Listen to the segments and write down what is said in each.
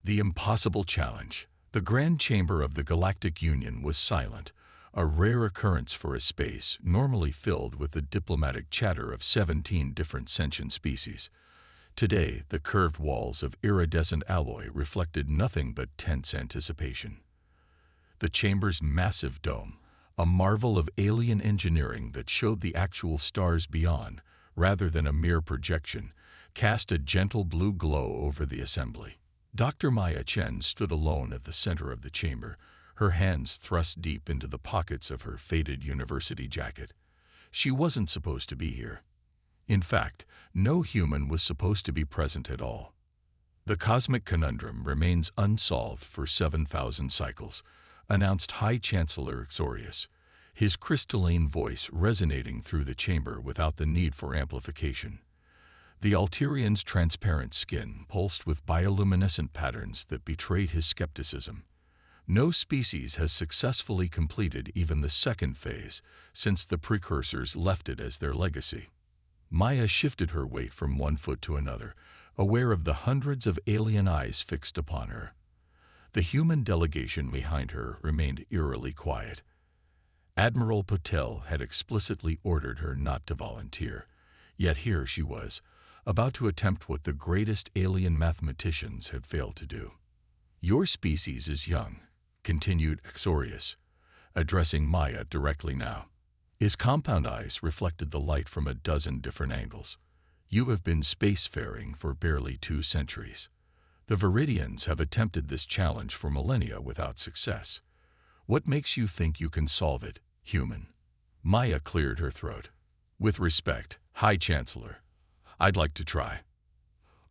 The impossible challenge. The Grand Chamber of the Galactic Union was silent, a rare occurrence for a space normally filled with the diplomatic chatter of 17 different sentient species. Today, the curved walls of iridescent alloy reflected nothing but tense anticipation. The chamber's massive dome, a marvel of alien engineering that showed the actual stars beyond, rather than a mere projection, cast a gentle blue glow over the assembly. Dr. Maya Chen stood alone at the center of the chamber, her hands thrust deep into the pockets of her faded university jacket. She wasn't supposed to be here. In fact, no human was supposed to be present at all. The cosmic conundrum remains unsolved for 7,000 cycles, announced High Chancellor Xorius, his crystalline voice resonating through the chamber without the need for amplification. The Alterian's transparent skin pulsed with bioluminescent patterns that betrayed his skepticism. No species has successfully completed even the second phase since the precursors left it as their legacy. Maya shifted her weight from one foot to another, aware of the hundreds of alien eyes fixed upon her. The human delegation behind her remained eerily quiet. Admiral Patel had explicitly ordered her not to volunteer, yet here she was, about to attempt what the greatest alien mathematicians had failed to do. "Your species is young," continued Xorius, addressing Maya directly now. His compound eyes reflected the light from a dozen different angles. "You have been spacefaring for barely 2 centuries. The Viridians have attempted this challenge for millennia without success. What makes you think you can solve it, human?" Maya cleared her throat. "With respect, High Chancellor, I'd like to try."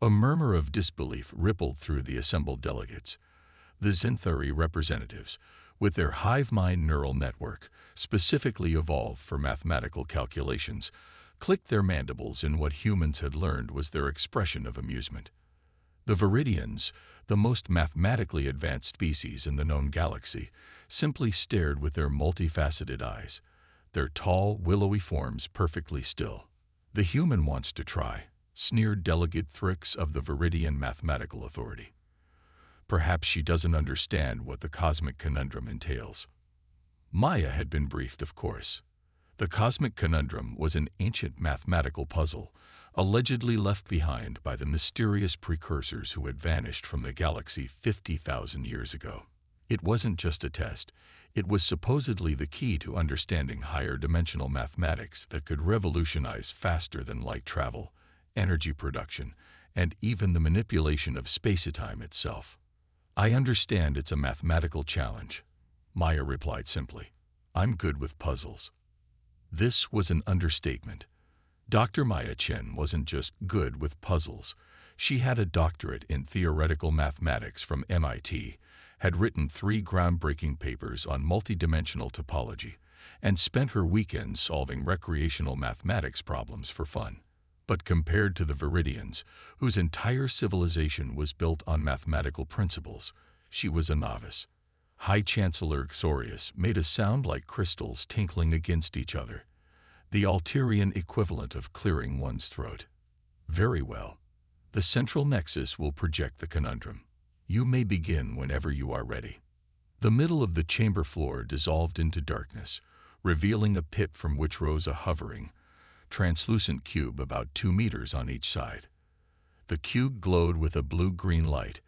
A murmur of disbelief rippled through the assembled delegates. The Xanthari representatives, with their hive mind neural network, specifically evolved for mathematical calculations, clicked their mandibles in what humans had learned was their expression of amusement. The Viridians, the most mathematically advanced species in the known galaxy, simply stared with their multifaceted eyes, their tall, willowy forms perfectly still. "The human wants to try," sneered Delegate Thrix of the Viridian Mathematical Authority. "Perhaps she doesn't understand what the cosmic conundrum entails." Maya had been briefed, of course. The cosmic conundrum was an ancient mathematical puzzle, allegedly left behind by the mysterious precursors who had vanished from the galaxy 50,000 years ago. It wasn't just a test. It was supposedly the key to understanding higher-dimensional mathematics that could revolutionize faster-than-light travel, energy production, and even the manipulation of space-time itself. "I understand it's a mathematical challenge," Maya replied simply. "I'm good with puzzles." This was an understatement. Dr. Maya Chen wasn't just good with puzzles. She had a doctorate in theoretical mathematics from MIT, had written 3 groundbreaking papers on multidimensional topology, and spent her weekends solving recreational mathematics problems for fun. But compared to the Viridians, whose entire civilization was built on mathematical principles, she was a novice. High Chancellor Xorius made a sound like crystals tinkling against each other, the Alterian equivalent of clearing one's throat. "Very well. The central nexus will project the conundrum. You may begin whenever you are ready." The middle of the chamber floor dissolved into darkness, revealing a pit from which rose a hovering, translucent cube about 2 meters on each side. The cube glowed with a blue-green light,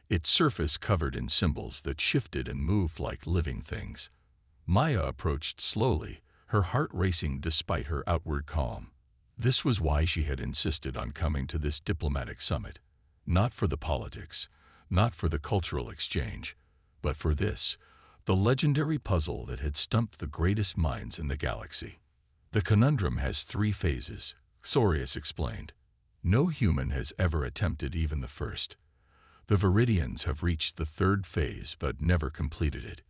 its surface covered in symbols that shifted and moved like living things. Maya approached slowly, her heart racing despite her outward calm. This was why she had insisted on coming to this diplomatic summit. Not for the politics, not for the cultural exchange, but for this, the legendary puzzle that had stumped the greatest minds in the galaxy. "The conundrum has 3 phases," Xorius explained. "No human has ever attempted even the first. The Viridians have reached the 3rd phase but never completed it.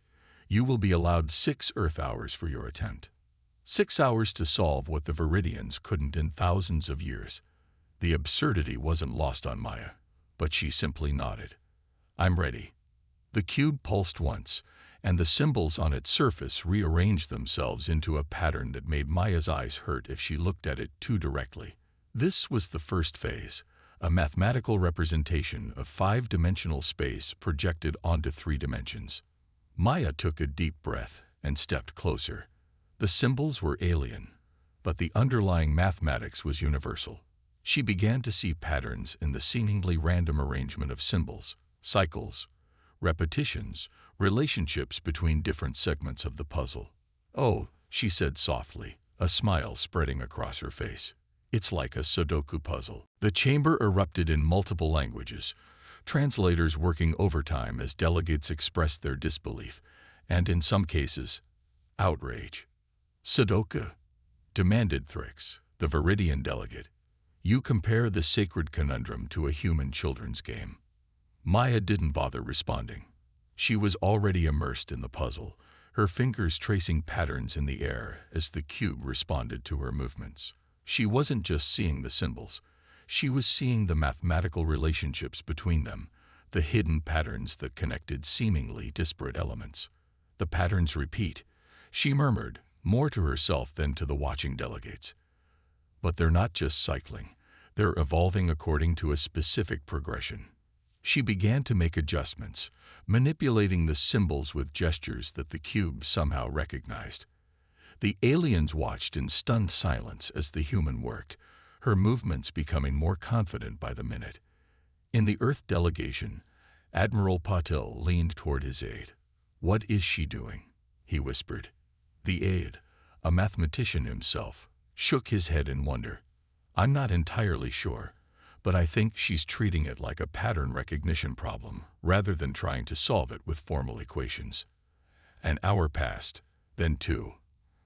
You will be allowed 6 Earth hours for your attempt. 6 hours to solve what the Viridians couldn't in thousands of years." The absurdity wasn't lost on Maya, but she simply nodded. "I'm ready." The cube pulsed once, and the symbols on its surface rearranged themselves into a pattern that made Maya's eyes hurt if she looked at it too directly. This was the first phase, a mathematical representation of five-dimensional space projected onto three dimensions. Maya took a deep breath and stepped closer. The symbols were alien, but the underlying mathematics was universal. She began to see patterns in the seemingly random arrangement of symbols, cycles, repetitions, relationships between different segments of the puzzle. "Oh," she said softly, a smile spreading across her face. "It's like a Sudoku puzzle." The chamber erupted in multiple languages, translators working overtime as delegates expressed their disbelief, and in some cases, outrage. "Sudoku?" demanded Thrix, the Viridian delegate. "You compare the sacred conundrum to a human children's game." Maya didn't bother responding. She was already immersed in the puzzle, her fingers tracing patterns in the air as the cube responded to her movements. She wasn't just seeing the symbols. She was seeing the mathematical relationships between them, the hidden patterns that connected seemingly disparate elements. "The patterns repeat," she murmured, more to herself than to the watching delegates. "But they're not just cycling. They're evolving according to a specific progression." She began to make adjustments, manipulating the symbols with gestures that the cube somehow recognized. The aliens watched in stunned silence as the human worked, her movements becoming more confident by the minute. In the Earth delegation, Admiral Patil leaned toward his aide. "What is she doing?" he whispered. The aide, a mathematician himself, shook his head in wonder. "I'm not entirely sure, but I think she's treating it like a pattern recognition problem rather than trying to solve it with formal equations." An hour passed, then two.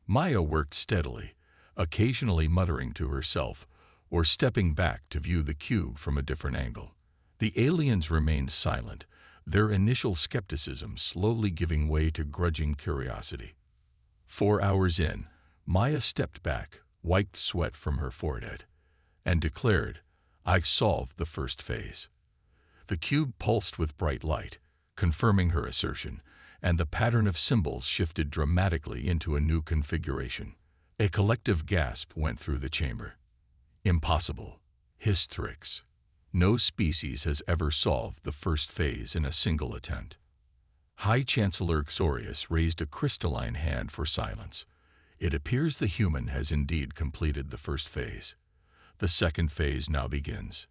Maya worked steadily, occasionally muttering to herself or stepping back to view the cube from a different angle. The aliens remained silent, their initial skepticism slowly giving way to grudging curiosity. 4 hours in, Maya stepped back, wiped sweat from her forehead, and declared, "I've solved the first phase." The cube pulsed with bright light, confirming her assertion, and the pattern of symbols shifted dramatically into a new configuration. A collective gasp went through the chamber. "Impossible," hissed Thrix. "No species has ever solved the first phase in a single attempt." High Chancellor Xorius raised a crystalline hand for silence. "It appears the human has indeed completed the first phase. The second phase now begins."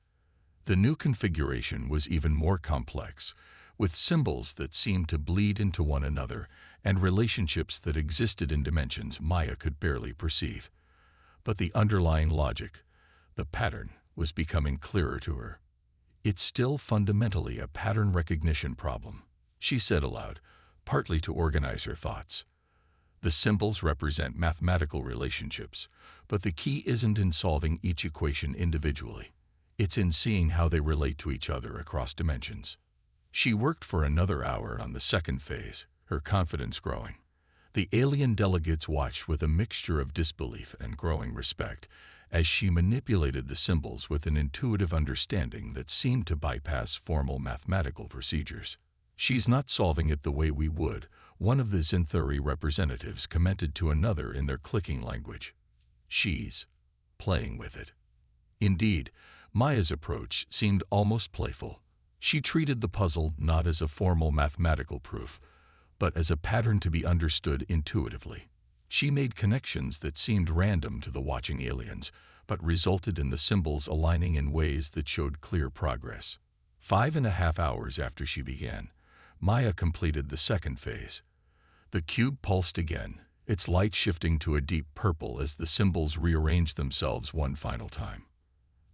The new configuration was even more complex, with symbols that seemed to bleed into one another and relationships that existed in dimensions Maya could barely perceive. But the underlying logic, the pattern, was becoming clearer to her. "It's still fundamentally a pattern recognition problem," she said aloud, partly to organize her thoughts. "The symbols represent mathematical relationships, but the key isn't in solving each equation individually. It's in seeing how they relate to each other across dimensions." She worked for another hour on the second phase, her confidence growing. The alien delegates watched with a mixture of disbelief and growing respect as she manipulated the symbols with an intuitive understanding that seemed to bypass formal mathematical procedures. "She's not solving it the way we would," one of the Zinthuri representatives commented to another in their clicking language. "She's playing with it." Indeed, Maya's approach seemed almost playful. She treated the puzzle not as a formal mathematical proof, but as a pattern to be understood intuitively. She made connections that seemed random to the watching aliens, but resulted in the symbols aligning in ways that showed clear progress. 5.5 hours after she began, Maya completed the second phase. The cube pulsed again, its light shifting to a deep purple as the symbols rearranged themselves one final time.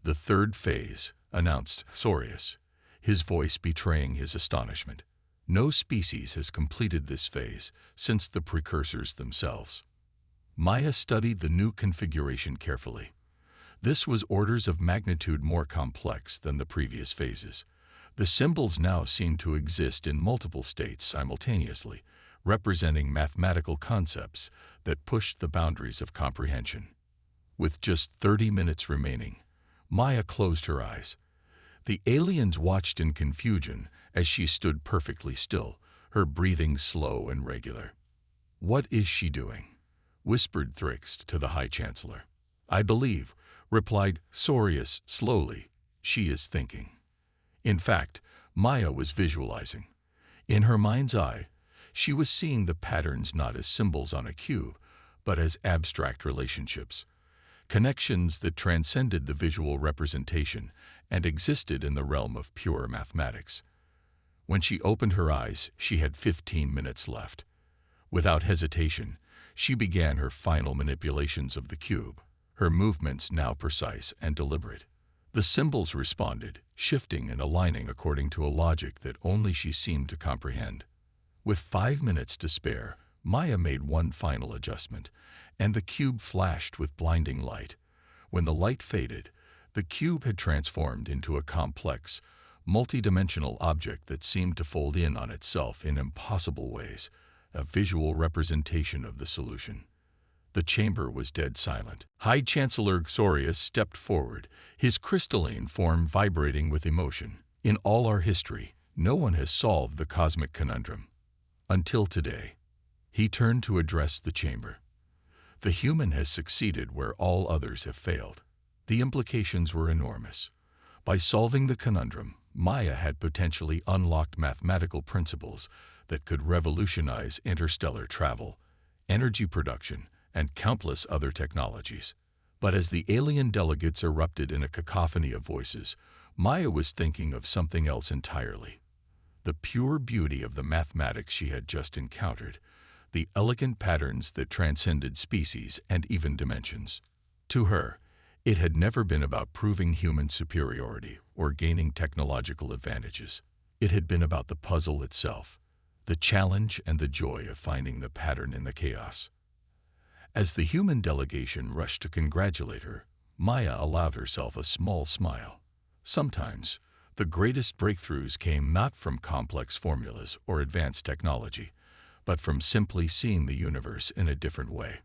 "The third phase," announced Xorius, his voice betraying his astonishment. "No species has completed this phase since the precursors themselves." Maya studied the new configuration carefully. This was orders of magnitude more complex than the previous phases. The symbols now seemed to exist in multiple states simultaneously, representing mathematical concepts that pushed the boundaries of comprehension. With just 30 minutes remaining, Maya closed her eyes. The aliens watched in confusion as she stood perfectly still, her breathing slow and regular. "What is she doing?" whispered Thrix to the High Chancellor. "I believe," replied Xorius slowly, She is thinking. In fact, Maya was visualizing. In her mind's eye, she was seeing the patterns not as symbols on a cube, but as abstract relationships, connections that transcended the visual representation and existed in the realm of pure mathematics. When she opened her eyes, she had 15 minutes left. Without hesitation, she began her final manipulations of the cube, her movements now precise and deliberate. The symbols responded, shifting and aligning according to a logic that only she seemed to comprehend. With 5 minutes to spare, Maya made one final adjustment, and the cube flashed with blinding light. When the light faded, the cube had transformed into a complex, multidimensional object that seemed to fold in on itself in impossible ways, a visual representation of the solution. The chamber was dead silent. High Chancellor Xorius stepped forward, his crystalline form vibrating with emotion. In all our history, no one has solved the cosmic conundrum. Until today. He turned to address the chamber. The human has succeeded where all others have failed. The implications were enormous. By solving the conundrum, Maya had potentially unlocked mathematical principles that could revolutionize interstellar travel, energy production, and countless other technologies. But as the alien delegates erupted in a cacophony of voices, Maya was thinking of something else entirely. The pure beauty of the mathematics she had just encountered, the elegant patterns that transcended species and even dimensions. To her, it had never been about proving human superiority or gaining technological advantages. It had been about the puzzle itself, the challenge and the joy of finding the pattern in the chaos. As the human delegation rushed to congratulate her, Maya allowed herself a small smile. Sometimes, the greatest breakthroughs came not from complex formulas or advanced technology, but from simply seeing the universe in a different way.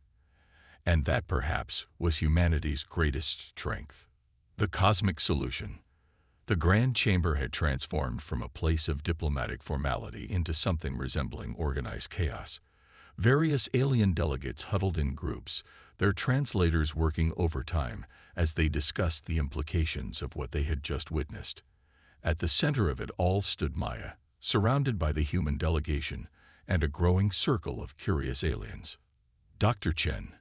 And that, perhaps, was humanity's greatest strength. The cosmic solution. The Grand Chamber had transformed from a place of diplomatic formality into something resembling organized chaos. Various alien delegates huddled in groups, their translators working overtime as they discussed the implications of what they had just witnessed. At the center of it all stood Maya, surrounded by the human delegation and a growing circle of curious aliens. "Dr. Chen,"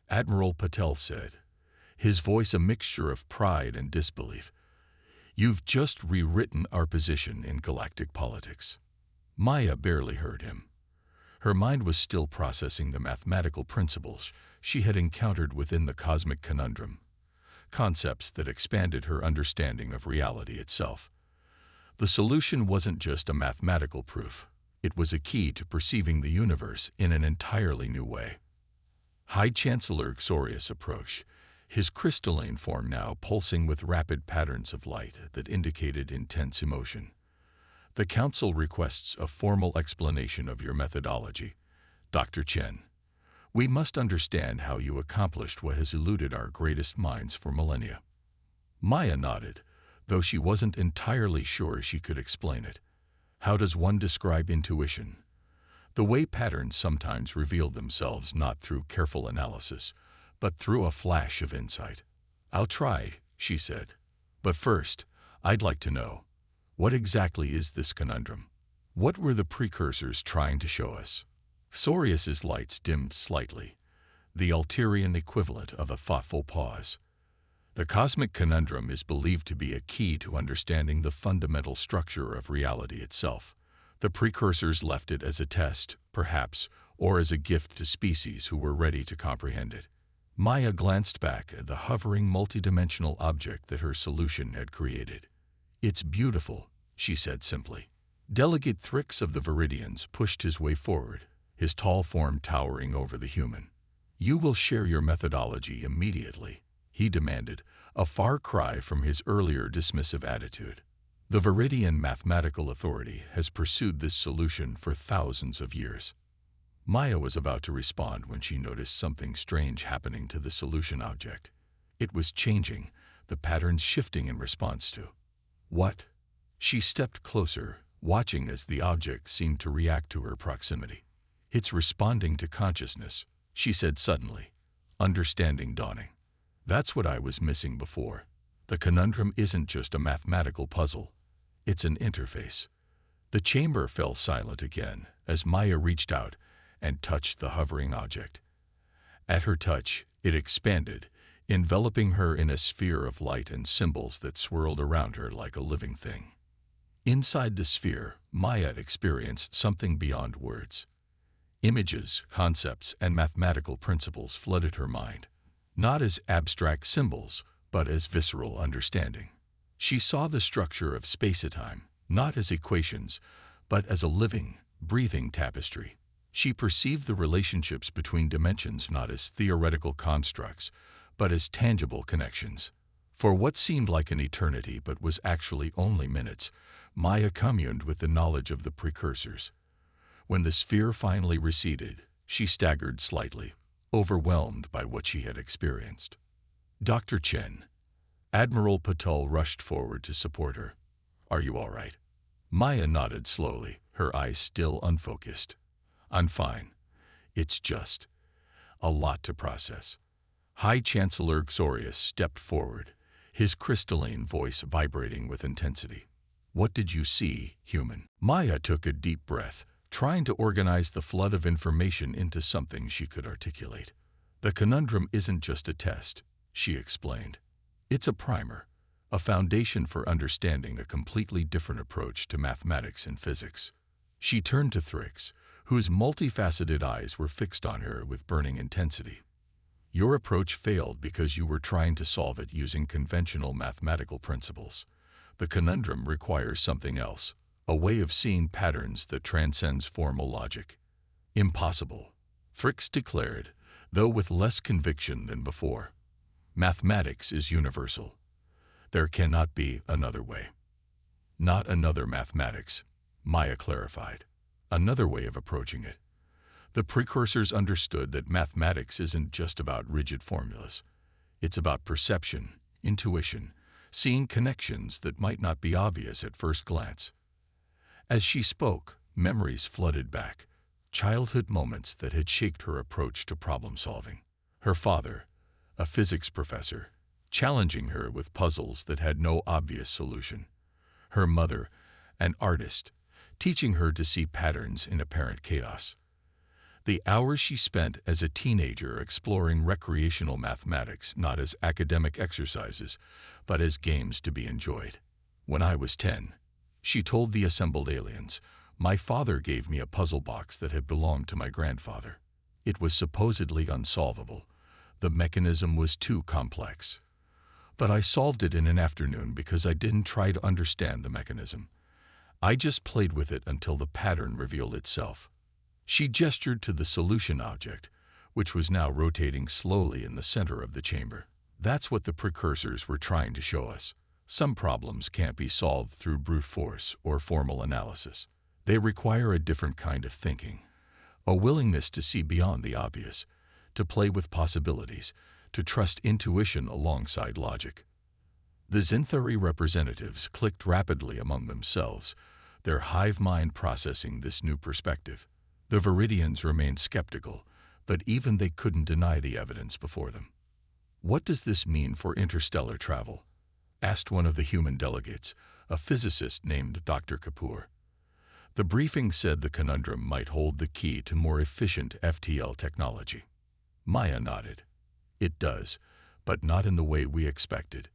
Admiral Patel said, his voice a mixture of pride and disbelief, "you've just rewritten our position in galactic politics." Maya barely heard him. Her mind was still processing the mathematical principles she had encountered within the cosmic conundrum, concepts that expanded her understanding of reality itself. The solution wasn't just a mathematical proof, it was a key to perceiving the universe in an entirely new way. High Chancellor Xorius approached, his crystalline form now pulsing with rapid patterns of light that indicated intense emotion. "The Council requests a formal explanation of your methodology, Dr. Chen. We must understand how you accomplished what has eluded our greatest minds for millennia." Maya nodded, though she wasn't entirely sure she could explain it. How does one describe intuition? The way patterns sometimes reveal themselves not through careful analysis, but through a flash of insight. "I'll try," she said. "But first, I'd like to know, what exactly is this conundrum? What were the precursors trying to show us?" Xorius's lights dimmed slightly, the Alterian equivalent of a thoughtful pause. The cosmic conundrum is believed to be a key to understanding the fundamental structure of reality itself. The precursors left it as a test, perhaps, or as a gift to species who were ready to comprehend it. Maya glanced back at the hovering multidimensional object that her solution had created. "It's beautiful," she said simply. Delegate Thrix of the Viridians pushed his way forward, his tall form towering over the human. "You will share your methodology immediately," he demanded, a far cry from his earlier dismissive attitude. "The Viridian Mathematical Authority has pursued this solution for thousands of years." Maya was about to respond when she noticed something strange happening to the solution object. It was changing, the patterns shifting in response to. "What?" She stepped closer, watching as the object seemed to react to her proximity. "It's responding to consciousness," she said suddenly, understanding dawning. "That's what I was missing before. The conundrum isn't just a mathematical puzzle. It's an interface. The chamber fell silent again as Maya reached out and touched the hovering object. At her touch, it expanded, enveloping her in a sphere of light and symbols that swirled around her like a living thing. Inside the sphere, Maya experienced something beyond words. Images, concepts, and mathematical principles flooded her mind, not as abstract symbols, but as visceral understanding. She saw the structure of space-time, not as equations, but as a living, breathing tapestry. She perceived the relationships between dimensions not as theoretical constructs, but as tangible connections. For what seemed like an eternity but was actually only minutes, Maya communed with the knowledge of the precursors. When the sphere finally receded, she staggered slightly, overwhelmed by what she had experienced. Dr. Chen. Admiral Patel rushed forward to support her. "Are you all right?" Maya nodded slowly, her eyes still unfocused. "I'm fine. It's just a lot to process." High Chancellor Xorius stepped forward, his crystalline voice vibrating with intensity. "What did you see, human?" Maya took a deep breath, trying to organize the flood of information into something she could articulate. "The conundrum isn't just a test," she explained. "It's a primer, a foundation for understanding a completely different approach to mathematics and physics." She turned to Thrix, whose multifaceted eyes were fixed on her with burning intensity. "Your approach failed because you were trying to solve it using conventional mathematical principles. The conundrum requires something else, a way of seeing patterns that transcends formal logic." "Impossible," Thrix declared, though with less conviction than before. "Mathematics is universal. There cannot be another way." "Not another mathematics," Maya clarified. "Another way of approaching it. The precursors understood that mathematics isn't just about rigid formulas. It's about perception, intuition, seeing connections that might not be obvious at first glance." As she spoke, memories flooded back, childhood moments that had shaped her approach to problem solving. Her father, a physics professor, challenging her with puzzles that had no obvious solution. Her mother, an artist, teaching her to see patterns in apparent chaos. The hours she spent as a teenager exploring recreational mathematics not as academic exercises, but as games to be enjoyed. "When I was 10, she told the assembled aliens, my father gave me a puzzle box that had belonged to my grandfather. It was supposedly unsolvable. The mechanism was too complex. But I solved it in an afternoon because I didn't try to understand the mechanism. I just played with it until the pattern revealed itself." She gestured to the solution object, which was now rotating slowly in the center of the chamber. "That's what the precursors were trying to show us. Some problems can't be solved through brute force or formal analysis. They require a different kind of thinking, a willingness to see beyond the obvious, to play with possibilities, to trust intuition alongside logic." The Zinthari representatives clicked rapidly among themselves, their hive mind processing this new perspective. The Viridians remained skeptical, but even they couldn't deny the evidence before them. "What does this mean for interstellar travel?" asked one of the human delegates, a physicist named Dr. Kapoor. The briefing said the conundrum might hold the key to more efficient FTL technology. Maya nodded. "It does, but not in the way we expected.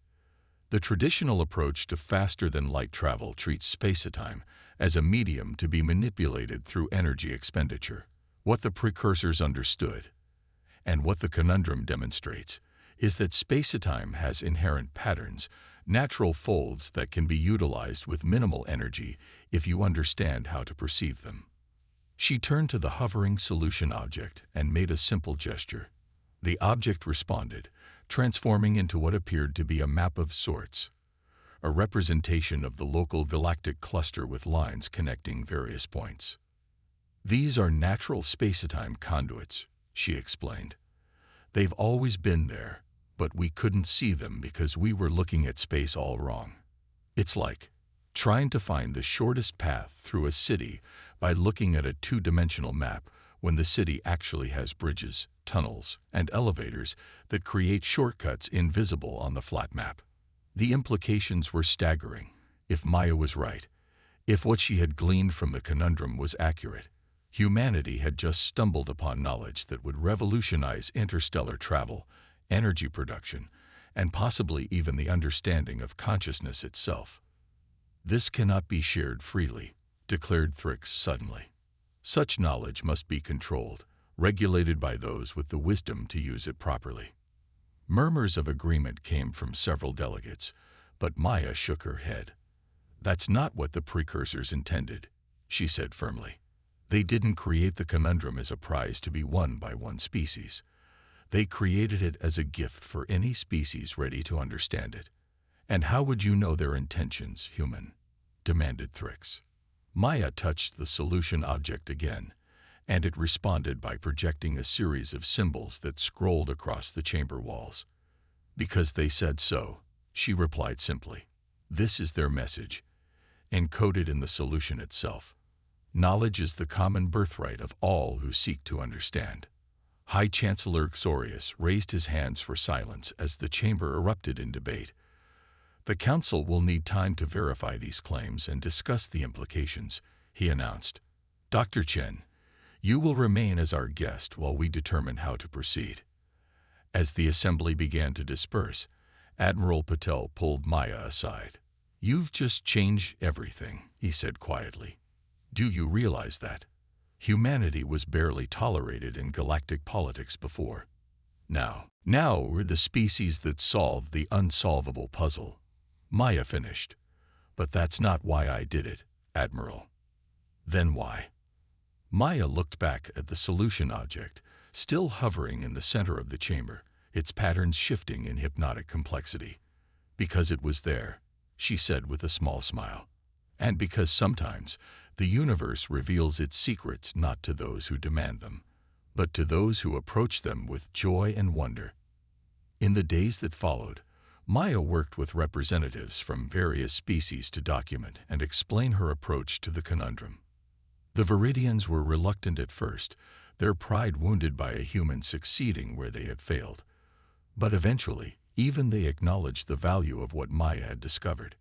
The traditional approach to faster-than-light travel treats space-time as a medium to be manipulated through energy expenditure. What the precursors understood, and what the conundrum demonstrates, is that space-time has inherent patterns, natural folds that can be utilized with minimal energy if you understand how to perceive them." She turned to the hovering solution object and made a simple gesture. The object responded, transforming into what appeared to be a map of sorts, a representation of the local galactic cluster with lines connecting various points. "These are natural space-time conduits," she explained. "They've always been there, but we couldn't see them because we were looking at space all wrong. It's like trying to find the shortest path through a city by looking at a two-dimensional map when the city actually has bridges, tunnels, and elevators that create shortcuts invisible on the flat map." The implications were staggering. If Maya was right, if what she had gleaned from the conundrum was accurate, humanity had just stumbled upon knowledge that would revolutionize interstellar travel, energy production, and possibly even the understanding of consciousness itself. "This cannot be shared freely," declared Thrix suddenly. "Such knowledge must be controlled, regulated by those with the wisdom to use it properly." Murmurs of agreement came from several delegates, but Maya shook her head. "That's not what the precursors intended," she said firmly. "They didn't create the conundrum as a prize to be won by one species. They created it as a gift for any species ready to understand it." "And how would you know their intentions, human?" demanded Thrix. Maya touched the solution object again, and it responded by projecting a series of symbols that scrolled across the chamber walls. "Because they said so," she replied simply. "This is their message, encoded in the solution itself. Knowledge is the common birthright of all who seek to understand." High Chancellor Xorius raised his hands for silence as the chamber erupted in debate. "The Council will need time to verify these claims and discuss the implications," he announced. "Dr. Chen, you will remain as our guest while we determine how to proceed." As the assembly began to disperse, Admiral Patel pulled Maya aside. "You've just changed everything," he said quietly. "Do you realize that? Humanity was barely tolerated in galactic politics before. Now we're the species that solved the unsolvable puzzle." Maya finished. "But that's not why I did it, Admiral." "Then why?" Maya looked back at the solution object, still hovering in the center of the chamber, its patterns shifting in hypnotic complexity. "Because it was there," she said with a small smile. "And because sometimes the universe reveals its secrets not to those who demand them, but to those who approach them with joy and wonder." In the days that followed, Maya worked with representatives from various species to document and explain her approach to the conundrum. The Viridians were reluctant at first, their pride wounded by a human succeeding where they had failed. But eventually, even they acknowledged the value of what Maya had discovered.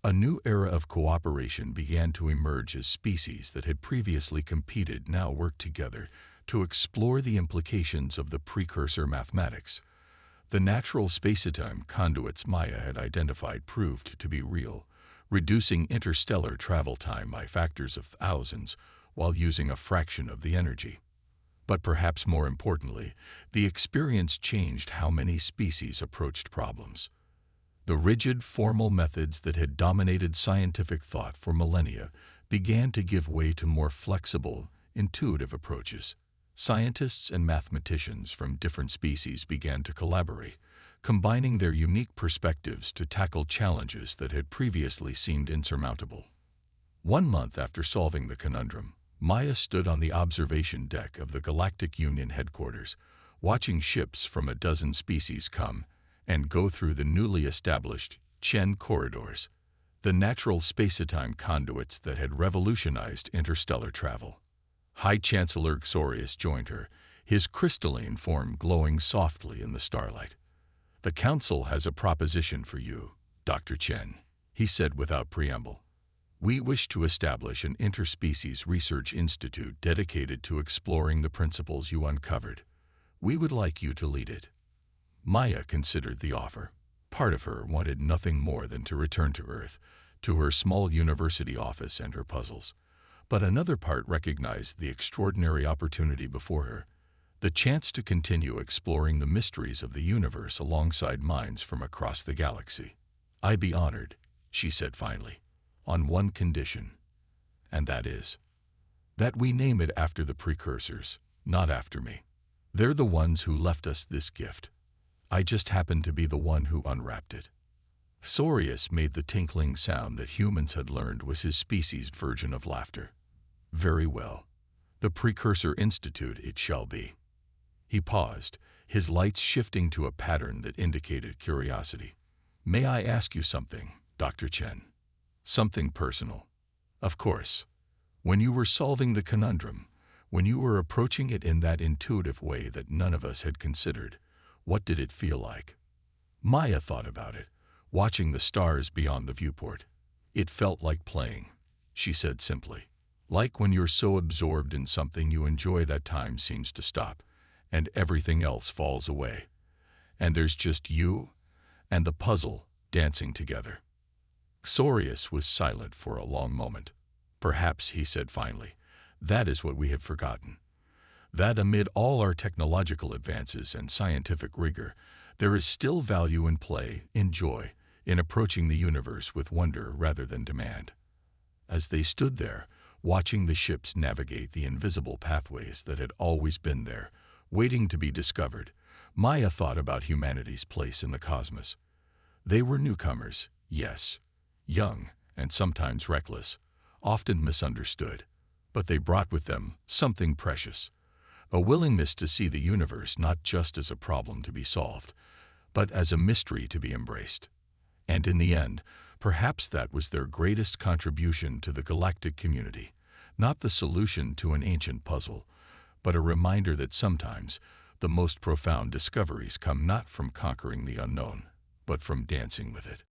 A new era of cooperation began to emerge as species that had previously competed now worked together to explore the implications of the precursor mathematics. The natural spacetime conduits Maya had identified proved to be real, reducing interstellar travel time by factors of thousands while using a fraction of the energy. But perhaps more importantly, the experience changed how many species approached problems. The rigid, formal methods that had dominated scientific thought for millennia began to give way to more flexible, intuitive approaches. Scientists and mathematicians from different species began to collaborate, combining their unique perspectives to tackle challenges that had previously seemed insurmountable. 1 month after solving the conundrum, Maya stood on the observation deck of the Galactic Union headquarters, watching ships from a dozen species come and go through the newly established Chen corridors, the natural spacetime conduits that had revolutionized interstellar travel. High Chancellor Xorius joined her, his crystalline form glowing softly in the starlight. "The Council has a proposition for you, Dr. Chen," he said without preamble. "We wish to establish an interspecies research institute dedicated to exploring the principles you uncovered. We would like you to lead it." Maya considered the offer. Part of her wanted nothing more than to return to Earth, to her small university office and her puzzles. But another part recognized the extraordinary opportunity before her, the chance to continue exploring the mysteries of the universe alongside minds from across the galaxy. "I'd be honored," she said finally, "on one condition. And that is that we name it after the precursors, not after me. They're the ones who left us this gift. I just happened to be the one who unwrapped it." Xorius made the tinkling sound that humans had learned was his species' version of laughter. "Very well. The Precursor Institute it shall be." He paused, his lights shifting to a pattern that indicated curiosity. "May I ask you something, Dr. Chen? Something personal?" "Of course. When you were solving the conundrum, when you were approaching it in that intuitive way that none of us had considered, what did it feel like?" Maya thought about it, watching the stars beyond the viewport. "It felt like playing," she said simply. "Like when you're so absorbed in something you enjoy that time seems to stop, and everything else falls away. And there's just you and the puzzle dancing together." Sorius was silent for a long moment. "Perhaps," he said finally, "that is what we have forgotten. That amid all our technological advances and scientific rigor, there is still value in play, in joy, in approaching the universe with wonder rather than demand." As they stood there, watching the ships navigate the invisible pathways that had always been there, waiting to be discovered, Maya thought about humanity's place in the cosmos. They were newcomers, yes, young and sometimes reckless, often misunderstood, but they brought with them something precious, a willingness to see the universe not just as a problem to be solved, but as a mystery to be embraced. And in the end, perhaps that was their greatest contribution to the galactic community, not the solution to an ancient puzzle, but a reminder that sometimes the most profound discoveries come not from conquering the unknown, but from dancing with it.